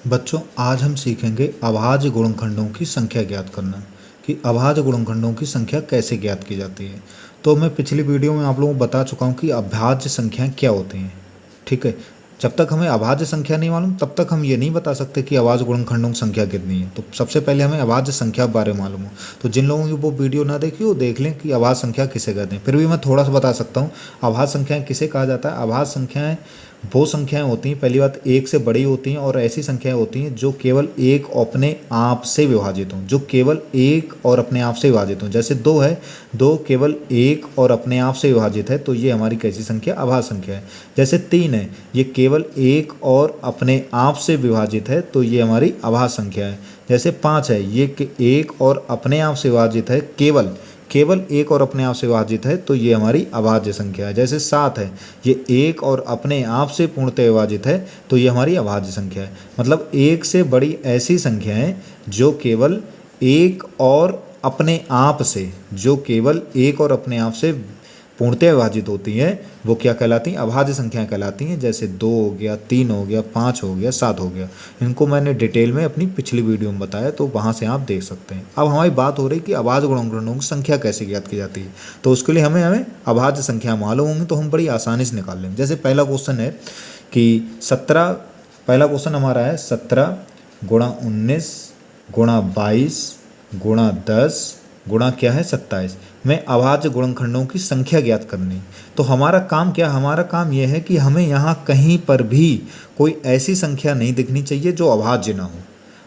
बच्चों, आज हम सीखेंगे अभाज्य गुणनखंडों की संख्या ज्ञात करना कि अभाज्य गुणनखंडों की संख्या कैसे ज्ञात की जाती है। तो मैं पिछली वीडियो में आप लोगों को बता चुका हूँ कि अभाज्य संख्याएं क्या होती हैं। ठीक है, जब तक हमें अभाज्य संख्या नहीं मालूम तब तक हम ये नहीं बता सकते कि अभाज्य गुणनखंडों की संख्या कितनी है। तो सबसे पहले हमें अभाज्य संख्या के बारे में मालूम हो। तो जिन लोगों की वो वीडियो ना देखी वो देख लें कि अभाज्य संख्या किसे कहते हैं। फिर भी मैं थोड़ा सा बता सकता हूँ अभाज्य संख्याएं किसे कहा जाता है। अभाज्य संख्याएं वो संख्याएं होती हैं, पहली बात एक से बड़ी होती हैं, और ऐसी संख्याएं होती हैं जो केवल एक अपने आप से विभाजित हों, जो केवल एक और अपने आप से विभाजित हों। जैसे दो है, दो केवल एक और अपने आप से विभाजित है, तो ये हमारी कैसी संख्या, अभाज्य संख्या है। जैसे तीन है, ये केवल एक और अपने आप से विभाजित है, तो ये हमारी अभाज्य संख्या है। जैसे पाँच है, ये एक और अपने आप से विभाजित है, केवल केवल एक और अपने आप से विभाजित है, तो ये हमारी अभाज्य संख्या है। जैसे सात है, ये एक और अपने आप से पूर्णतः विभाजित है, तो ये हमारी अभाज्य संख्या है। मतलब एक से बड़ी ऐसी संख्याएं जो केवल एक और अपने आप से, जो केवल एक और अपने आप से पूर्णतः विभाजित होती हैं, वो क्या कहलाती हैं, अभाज्य संख्याएं कहलाती हैं। जैसे दो हो गया, तीन हो गया, पाँच हो गया, सात हो गया। इनको मैंने डिटेल में अपनी पिछली वीडियो में बताया, तो वहाँ से आप देख सकते हैं। अब हमारी बात हो रही कि अभाज्य गुणनखंडों की संख्या कैसे ज्ञात की जाती है। तो उसके लिए हमें अभाज्य संख्या मालूम होंगी, तो हम बड़ी आसानी से निकाल लेंगे। जैसे पहला क्वेश्चन है कि 17, पहला क्वेश्चन हमारा है 17 गुणा 19 गुणा 22 गुणा 10 गुणा क्या है 27 में अभाज्य गुणनखंडों की संख्या ज्ञात करनी। तो हमारा काम क्या, हमारा काम यह है कि हमें यहाँ कहीं पर भी कोई ऐसी संख्या नहीं दिखनी चाहिए जो अभाज्य ना हो।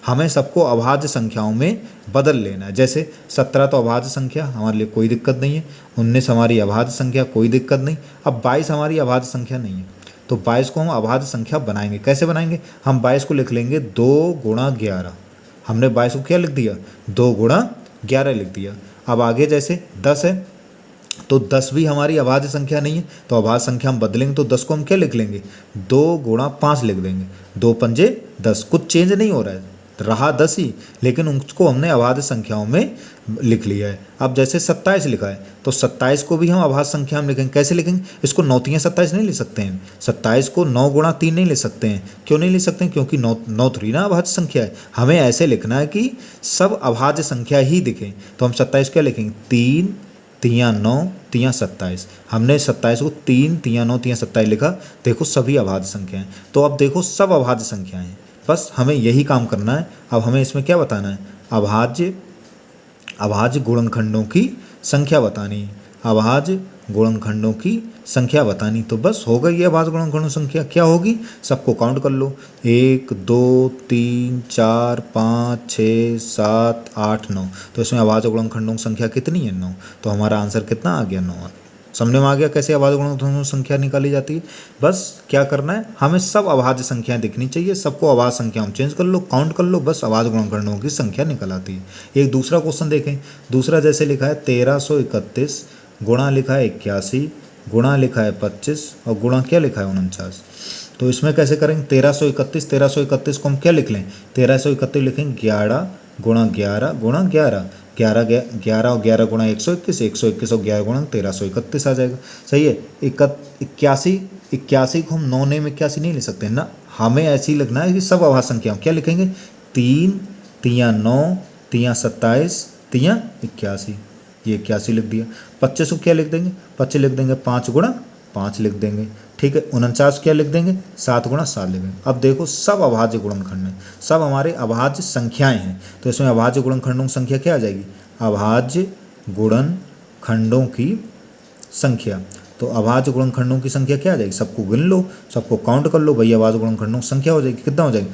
हमें सबको अभाज्य संख्याओं में बदल लेना है। जैसे 17 तो अभाज्य संख्या, हमारे लिए कोई दिक्कत नहीं है। 19 हमारी अभाज्य संख्या, कोई दिक्कत नहीं। अब 22 हमारी अभाज्य संख्या नहीं है, तो 22 को हम अभाज्य संख्या बनाएंगे। कैसे बनाएंगे, हम 22 को लिख लेंगे 2 गुणा 11। हमने 22 को क्या लिख दिया, 2 गुणा 11 लिख दिया। अब आगे जैसे 10 है, तो 10 भी हमारी अभाज्य संख्या नहीं है, तो अभाज्य संख्या हम बदलेंगे, तो 10 को हम क्या लिख लेंगे, 2 गुणा 5 लिख देंगे। 2 पंजे 10, कुछ चेंज नहीं हो रहा है, रहा 10 ही, लेकिन उसको हमने अभाज्य संख्याओं में लिख लिया है। अब जैसे 27 लिखा है, तो 27 को भी हम अभाज्य संख्या में लिखेंगे। कैसे लिखेंगे, इसको 9 3 27 नहीं लिख सकते हैं। 27 को 9 गुणा 3 नहीं लिख सकते हैं। क्यों नहीं लिख सकते हैं, क्योंकि 9 3 ना अभाज्य संख्या है। हमें ऐसे लिखना है कि सब अभाज्य संख्या ही दिखें। तो हम 27 क्या लिखेंगे, 3 तियाँ 9 तियाँ 27। हमने 27 को 3 तियाँ 9 तियाँ 27 लिखा। देखो सभी अभाज्य संख्याएं, तो अब देखो सब अभाज्य संख्याएं हैं। बस हमें यही काम करना है। अब हमें इसमें क्या बताना है, अभाज्य गुणनखंडों की संख्या बतानी, अभाज्य गुणनखंडों की संख्या बतानी। तो बस हो गई है अभाज्य गुणनखंडों की संख्या। क्या होगी, सबको काउंट कर लो, 1 2 3 4 5 6 7 8 9। तो इसमें अभाज्य गुणनखंडों की संख्या कितनी है, 9। तो हमारा आंसर कितना आ गया, 9 आ गया। समझ में आ गया कैसे अभाज्य गुणनखंडों की संख्या निकाली जाती है। बस क्या करना है, हमें सब अभाज्य संख्याएं दिखनी चाहिए, सबको अभाज्य संख्याओं में चेंज कर लो, काउंट कर लो, बस अभाज्य गुणनखंडों की संख्या निकल आती है। एक दूसरा क्वेश्चन देखें। दूसरा जैसे लिखा है 1331 गुणा लिखा है 81 गुणा लिखा है 25 और गुणा क्या लिखा है 49। तो इसमें कैसे करेंगे, 1331 को हम क्या लिख लें, 1331 लिखेंगे 11 गुणा 11 गुणा 11, 11 और 11 गुणा 121, 121 और 11 गुणा 1331 आ जाएगा। सही है। 81 को हम 9 ने 81 नहीं ले सकते ना, हमें ऐसे ही लिखना है कि सब अभाज्य संख्याओं क्या लिखेंगे, 3 तियाँ 9 तियाँ 27 तियाँ 81, ये 81 लिख दिया। 25 को क्या लिख देंगे, 25 लिख देंगे 5 गुणा 5 लिख देंगे। ठीक है। 49 क्या लिख देंगे, 7 गुणा 7 लिख देंगे। अब देखो सब अभाज्य गुणनखंड हैं, सब हमारे अभाज्य संख्याएं हैं। तो इसमें अभाज्य गुणनखंडों की संख्या क्या आ जाएगी, अभाज्य गुणनखंडों की संख्या। तो अभाज्य गुणनखंडों की संख्या क्या आ जाएगी, सबको गिन लो, सबको काउंट कर लो, भैया अभाज्य गुणनखंडों की संख्या हो जाएगी। कितना हो जाएगी,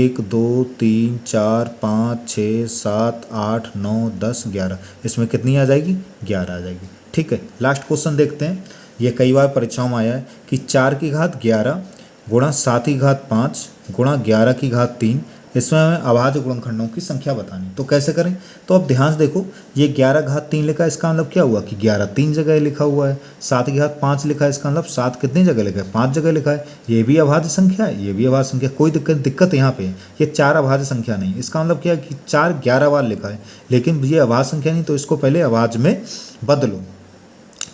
1 2 3 4 5 6 7 8 9 10 11। इसमें कितनी आ जाएगी, 11 आ जाएगी। ठीक है। लास्ट क्वेश्चन देखते हैं। ये कई बार परीक्षाओं में आया है कि 4 की घात 11 गुणा 7 की घात 5 गुणा 11 की घात 3, इसमें हमें अभाज्य गुणनखंडों की संख्या बतानी। तो कैसे करें, तो अब ध्यान से देखो, ये 11 घात 3 लिखा है, इसका मतलब क्या हुआ कि 11 3 जगह लिखा हुआ है। 7 की घात 5 लिखा है, इसका मतलब 7 कितनी जगह लिखा है, 5 जगह लिखा है। ये भी अभाज्य संख्या है, ये भी अभाज्य संख्या, कोई दिक्कत यहाँ पे है। ये 4 अभाज्य संख्या नहीं, इसका मतलब क्या है कि 4 11 बार लिखा है, लेकिन ये अभाज्य संख्या नहीं, तो इसको पहले अभाज्य में बदलो।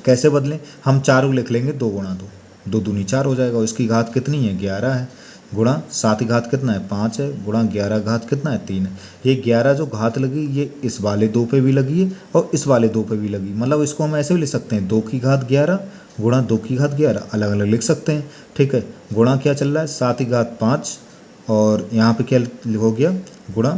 कैसे बदलें, हम 4 को लिख लेंगे 2 गुणा 2, 2 दूनी 4 हो जाएगा, और इसकी घात कितनी है, 11 है। गुणा 7 की घात कितना है 5 है, गुणा 11 घात कितना है 3 है। ये 11 जो घात लगी ये इस वाले 2 पे भी लगी है और इस वाले 2 पे भी लगी, मतलब इसको हम ऐसे भी लिख सकते हैं 2 की घात 11 गुणा 2 की घात 11, अलग अलग लिख सकते हैं। ठीक है, गुणा क्या चल रहा है 7 की घात 5 और यहाँ पे क्या हो गया गुणा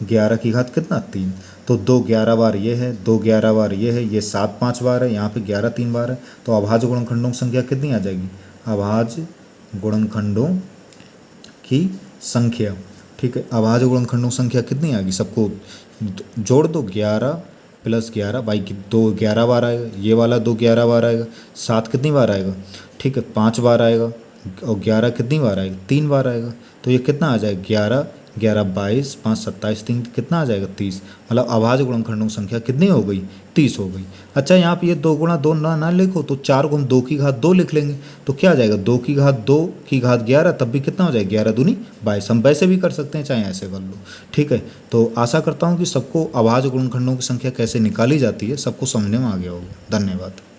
11 की घात कितना 3। तो 2 11 बार ये है, 2 11 बार ये है, ये 7 5 बार है, यहाँ पे 11 3 बार है। तो अभाज्य गुणनखंडों की संख्या कितनी आ जाएगी, अभाज्य गुणनखंडों की संख्या। ठीक है, अभाज्य गुणनखंडों की संख्या कितनी आएगी, सबको जोड़ दो 11 प्लस 11 बाई की 2 11 बार आएगा, ये वाला 2 11 बार आएगा, 7 कितनी बार आएगा, ठीक है 5 बार आएगा और 11 कितनी बार आएगा 3 बार आएगा। तो ये कितना आ जाएगा 11 11 22 5 27 3 कितना आ जाएगा 30, मतलब अभाज्य गुणनखंडों की संख्या कितनी हो गई 30 हो गई। अच्छा यहाँ पे ये 2 गुणा 2 ना लिखो तो 4 गुण 2 की घात 2 लिख लेंगे, तो क्या आ जाएगा 2 की घात 2 की घात 11, तब भी कितना हो जाएगा 11 दूनी 22। हम वैसे भी कर सकते हैं चाहे ऐसे कर लो। ठीक है, तो आशा करता हूँ कि सबको अभाज्य गुणनखंडों की संख्या कैसे निकाली जाती है सबको समझने में आ गया होगा। धन्यवाद।